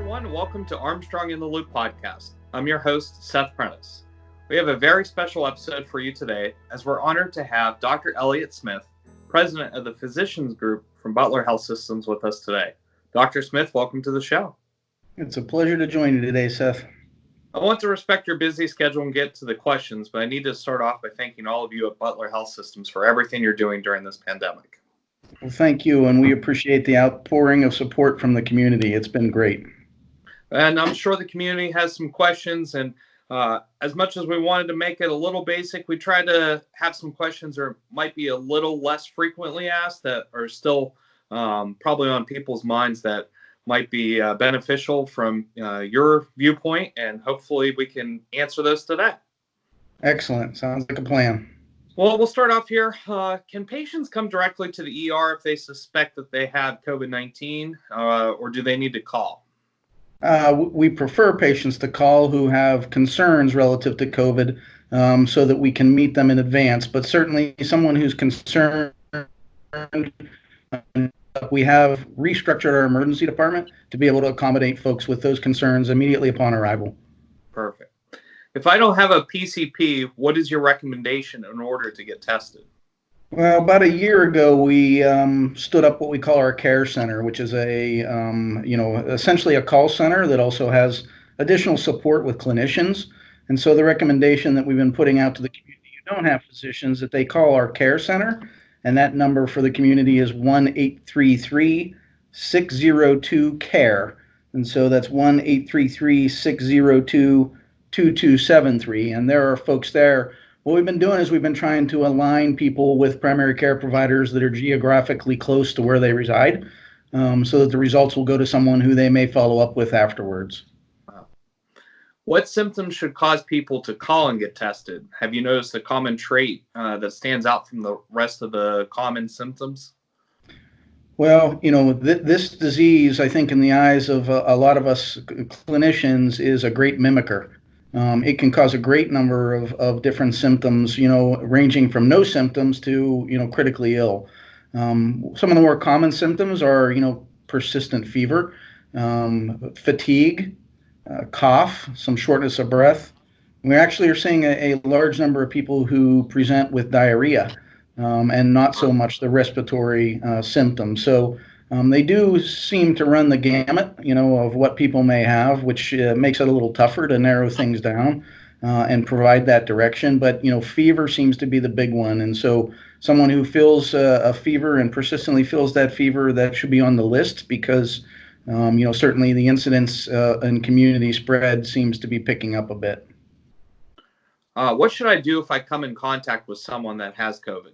everyone. Welcome to Armstrong in the Loop podcast. I'm your host, Seth Prentice. We have a very special episode for you today, as we're honored to have Dr. Elliot Smith, president of the Physicians Group from Butler Health Systems, with us today. Dr. Smith, welcome to the show. It's a pleasure to join you today, Seth. I want to respect your busy schedule and get to the questions, but I need to start off by thanking all of you at Butler Health Systems for everything you're doing during this pandemic. Well, thank you, and we appreciate the outpouring of support from the community. It's been great. And I'm sure the community has some questions, and as much as we wanted to make it a little basic, we tried to have some questions that might be a little less frequently asked that are still probably on people's minds that might be beneficial from your viewpoint, and hopefully we can answer those today. Excellent. Sounds like a plan. Well, we'll start off here. Can patients come directly to the ER if they suspect that they have COVID-19, or do they need to call? We prefer patients to call who have concerns relative to COVID so that we can meet them in advance. But certainly someone who's concerned, we have restructured our emergency department to be able to accommodate folks with those concerns immediately upon arrival. Perfect. If I don't have a PCP, what is your recommendation in order to get tested? Well, about a year ago, we stood up what we call our care center, which is essentially a call center that also has additional support with clinicians. And so the recommendation that we've been putting out to the community who don't have physicians, that they call our care center. And that number for the community is 1-833-602-CARE. And so that's 1-833-602-2273. And there are folks there. What we've been doing is we've been trying to align people with primary care providers that are geographically close to where they reside, so that the results will go to someone who they may follow up with afterwards. Wow. What symptoms should cause people to call and get tested? Have you noticed a common trait that stands out from the rest of the common symptoms? Well, this disease, I think in the eyes of a lot of us clinicians, is a great mimicker. It can cause a great number of different symptoms, ranging from no symptoms to, critically ill. Some of the more common symptoms are, persistent fever, fatigue, cough, some shortness of breath. We actually are seeing a large number of people who present with diarrhea and not so much the respiratory symptoms. So they do seem to run the gamut, of what people may have, which makes it a little tougher to narrow things down and provide that direction. But, fever seems to be the big one. And so someone who feels a fever and persistently feels that fever, that should be on the list because, certainly the incidence and community spread seems to be picking up a bit. What should I do if I come in contact with someone that has COVID?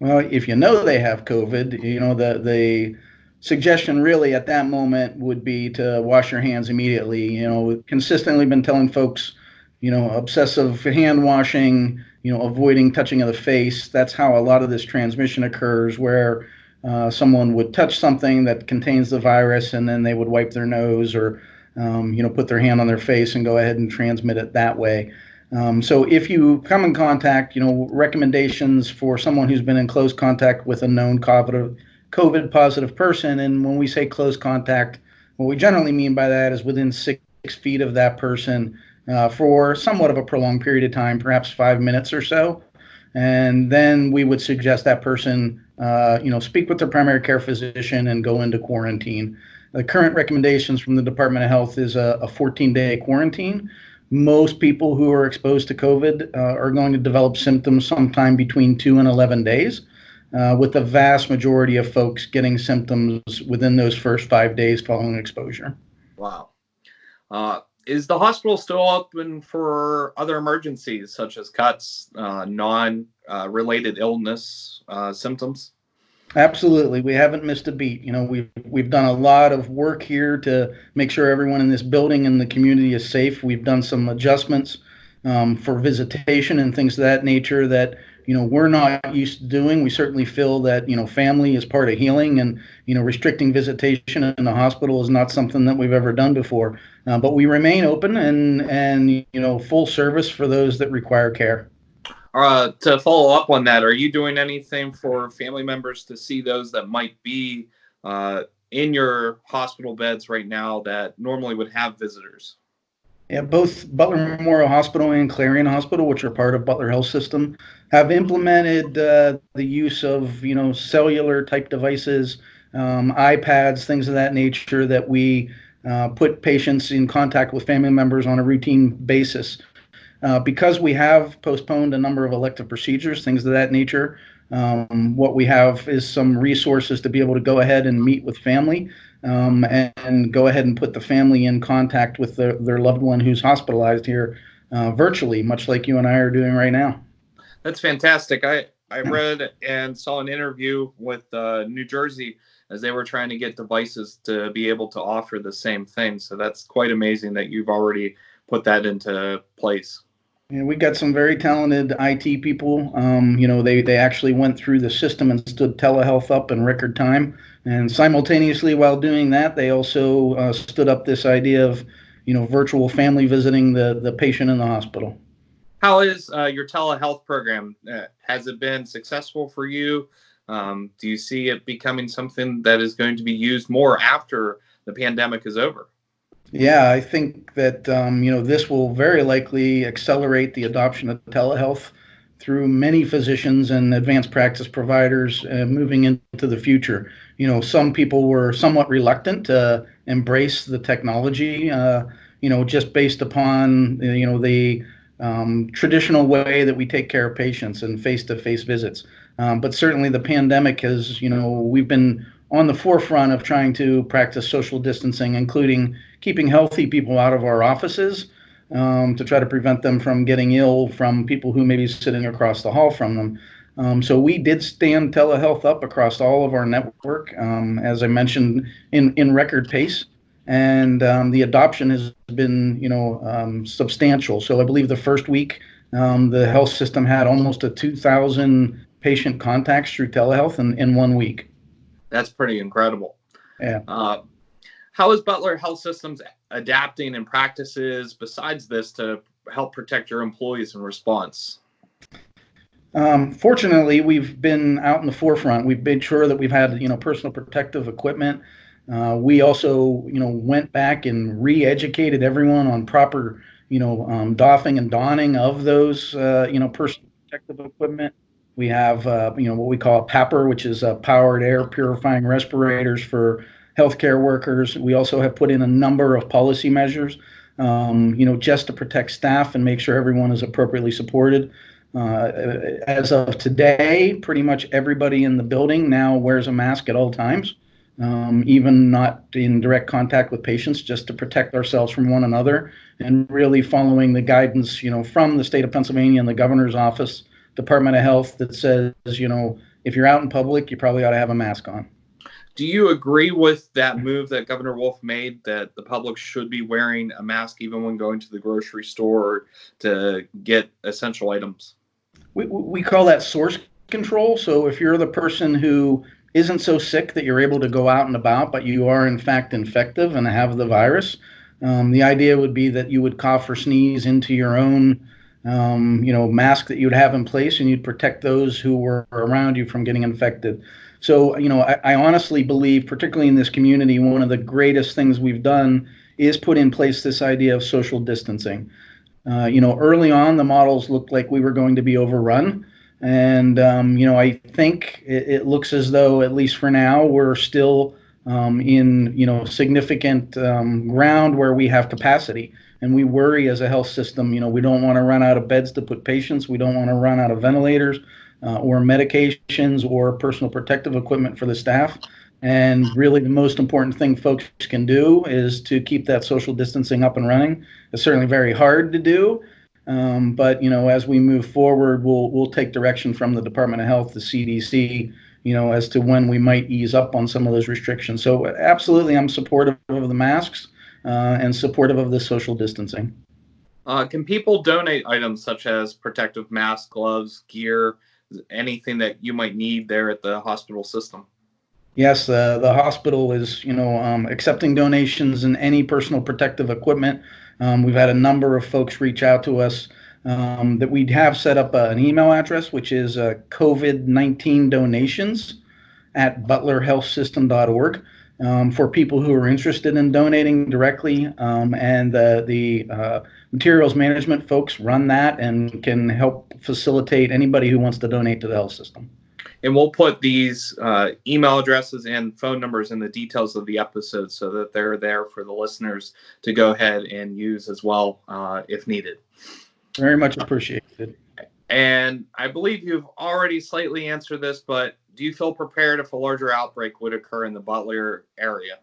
Well, if you know they have COVID, the suggestion really at that moment would be to wash your hands immediately. We've consistently been telling folks, obsessive hand washing, avoiding touching of the face. That's how a lot of this transmission occurs, where someone would touch something that contains the virus and then they would wipe their nose or, put their hand on their face and go ahead and transmit it that way. So if you come in contact, recommendations for someone who's been in close contact with a known COVID positive person. And when we say close contact, what we generally mean by that is within 6 feet of that person for somewhat of a prolonged period of time, perhaps 5 minutes or so. And then we would suggest that person, speak with their primary care physician and go into quarantine. The current recommendations from the Department of Health is a 14-day quarantine. Most people who are exposed to COVID are going to develop symptoms sometime between 2 and 11 days, with the vast majority of folks getting symptoms within those first 5 days following exposure. Wow. Is the hospital still open for other emergencies such as cuts, non-related illness symptoms? Absolutely. We haven't missed a beat. We've done a lot of work here to make sure everyone in this building and the community is safe. We've done some adjustments for visitation and things of that nature that, we're not used to doing. We certainly feel that, family is part of healing, and, restricting visitation in the hospital is not something that we've ever done before. But we remain open and full service for those that require care. To follow up on that, are you doing anything for family members to see those that might be in your hospital beds right now that normally would have visitors? Yeah, both Butler Memorial Hospital and Clarion Hospital, which are part of Butler Health System, have implemented the use of cellular type devices, iPads, things of that nature that we put patients in contact with family members on a routine basis. Because we have postponed a number of elective procedures, things of that nature, what we have is some resources to be able to go ahead and meet with family, and go ahead and put the family in contact with their loved one who's hospitalized here virtually, much like you and I are doing right now. That's fantastic. I read and saw an interview with New Jersey as they were trying to get devices to be able to offer the same thing. So that's quite amazing that you've already put that into place. Yeah, we got some very talented IT people. They actually went through the system and stood telehealth up in record time. And simultaneously, while doing that, they also stood up this idea of, virtual family visiting the patient in the hospital. How is your telehealth program? Has it been successful for you? Do you see it becoming something that is going to be used more after the pandemic is over? Yeah, I think that this will very likely accelerate the adoption of telehealth through many physicians and advanced practice providers moving into the future. Some people were somewhat reluctant to embrace the technology, just based upon the traditional way that we take care of patients and face-to-face visits. But certainly the pandemic has, we've been on the forefront of trying to practice social distancing, including keeping healthy people out of our offices, to try to prevent them from getting ill from people who may be sitting across the hall from them. So we did stand telehealth up across all of our network, as I mentioned, in record pace. And the adoption has been, substantial. So I believe the first week, the health system had almost 2,000 patient contacts through telehealth in 1 week. That's pretty incredible. Yeah. How is Butler Health Systems adapting in practices besides this to help protect your employees in response? Fortunately, we've been out in the forefront. We've made sure that we've had, personal protective equipment. We also, went back and re-educated everyone on proper, doffing and donning of those, personal protective equipment. We have, what we call a PAPR, which is powered air purifying respirators for healthcare workers. We also have put in a number of policy measures, just to protect staff and make sure everyone is appropriately supported. As of today, pretty much everybody in the building now wears a mask at all times, even not in direct contact with patients, just to protect ourselves from one another, and really following the guidance, from the state of Pennsylvania and the governor's office, Department of Health, that says, if you're out in public, you probably ought to have a mask on. Do you agree with that move that Governor Wolf made, that the public should be wearing a mask even when going to the grocery store or to get essential items? We call that source control. So if you're the person who isn't so sick that you're able to go out and about, but you are in fact infective and have the virus, the idea would be that you would cough or sneeze into your own, mask that you'd have in place, and you'd protect those who were around you from getting infected. So, I honestly believe, particularly in this community, one of the greatest things we've done is put in place this idea of social distancing. Early on, the models looked like we were going to be overrun. And, I think it looks as though, at least for now, we're still in, significant ground where we have capacity. And we worry as a health system, we don't want to run out of beds to put patients. We don't want to run out of ventilators, or medications or personal protective equipment for the staff. And really, the most important thing folks can do is to keep that social distancing up and running. It's certainly very hard to do, but as we move forward, we'll take direction from the Department of Health, the CDC, as to when we might ease up on some of those restrictions. So absolutely, I'm supportive of the masks, and supportive of the social distancing. Can people donate items such as protective masks, gloves, gear, anything that you might need there at the hospital system? Yes, the hospital is, accepting donations and any personal protective equipment. We've had a number of folks reach out to us, that we have set up an email address, which is COVID-19 donations at butlerhealthsystem.org. for people who are interested in donating directly, and the materials management folks run that and can help facilitate anybody who wants to donate to the health system. And we'll put these email addresses and phone numbers in the details of the episode so that they're there for the listeners to go ahead and use as well if needed. Very much appreciated. And I believe you've already slightly answered this, but do you feel prepared if a larger outbreak would occur in the Butler area?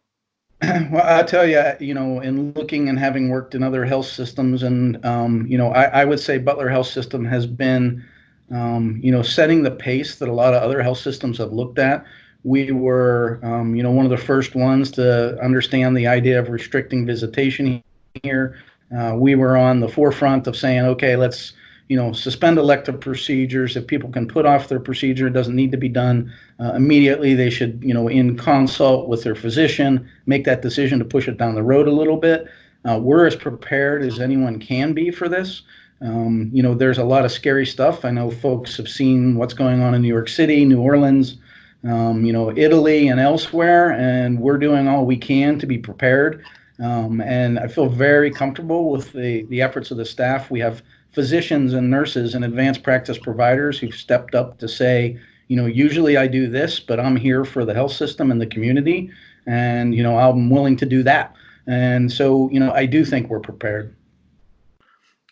Well, I'll tell you, in looking and having worked in other health systems, and I would say Butler Health System has been, setting the pace that a lot of other health systems have looked at. We were, one of the first ones to understand the idea of restricting visitation here. We were on the forefront of saying, okay, let's suspend elective procedures. If people can put off their procedure, it doesn't need to be done immediately. They should, in consult with their physician, make that decision to push it down the road a little bit. We're as prepared as anyone can be for this. There's a lot of scary stuff. I know folks have seen what's going on in New York City, New Orleans, Italy, and elsewhere, and we're doing all we can to be prepared. And I feel very comfortable with the efforts of the staff. We have physicians and nurses and advanced practice providers who've stepped up to say, usually I do this, but I'm here for the health system and the community, and, I'm willing to do that. And so, I do think we're prepared.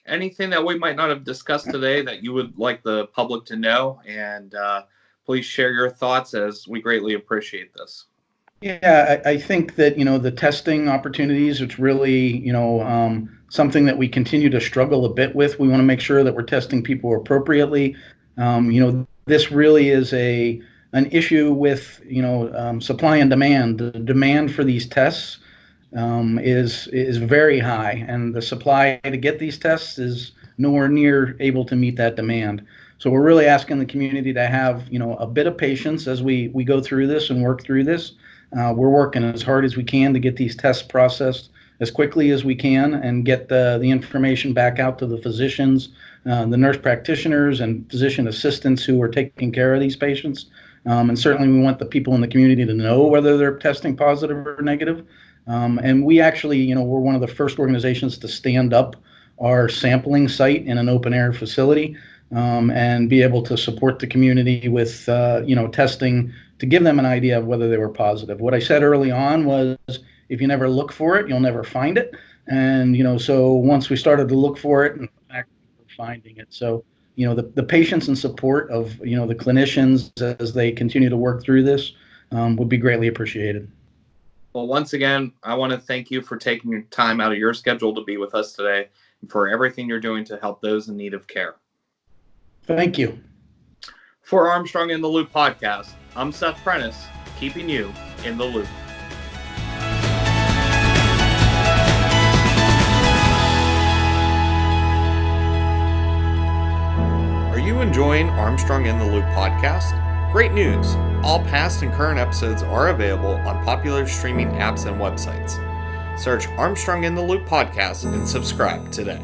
Anything that we might not have discussed today that you would like the public to know? And please share your thoughts, as we greatly appreciate this. Yeah, I think that, the testing opportunities, it's really, something that we continue to struggle a bit with. We want to make sure that we're testing people appropriately. This really is an issue with, supply and demand. The demand for these tests is very high, and the supply to get these tests is nowhere near able to meet that demand. So we're really asking the community to have, a bit of patience as we go through this and work through this. We're working as hard as we can to get these tests processed as quickly as we can and get the information back out to the physicians, the nurse practitioners, and physician assistants who are taking care of these patients. And certainly we want the people in the community to know whether they're testing positive or negative. And we actually, we're one of the first organizations to stand up our sampling site in an open air facility, and be able to support the community with, testing to give them an idea of whether they were positive. What I said early on was, if you never look for it, you'll never find it. And, so once we started to look for it, and we're finding it. So, the patience and support of, the clinicians as they continue to work through this would be greatly appreciated. Well, once again, I want to thank you for taking your time out of your schedule to be with us today, and for everything you're doing to help those in need of care. Thank you. For Armstrong in the Loop podcast, I'm Seth Prentice, keeping you in the loop. Are you enjoying Armstrong in the Loop podcast? Great news! All past and current episodes are available on popular streaming apps and websites. Search Armstrong in the Loop podcast and subscribe today.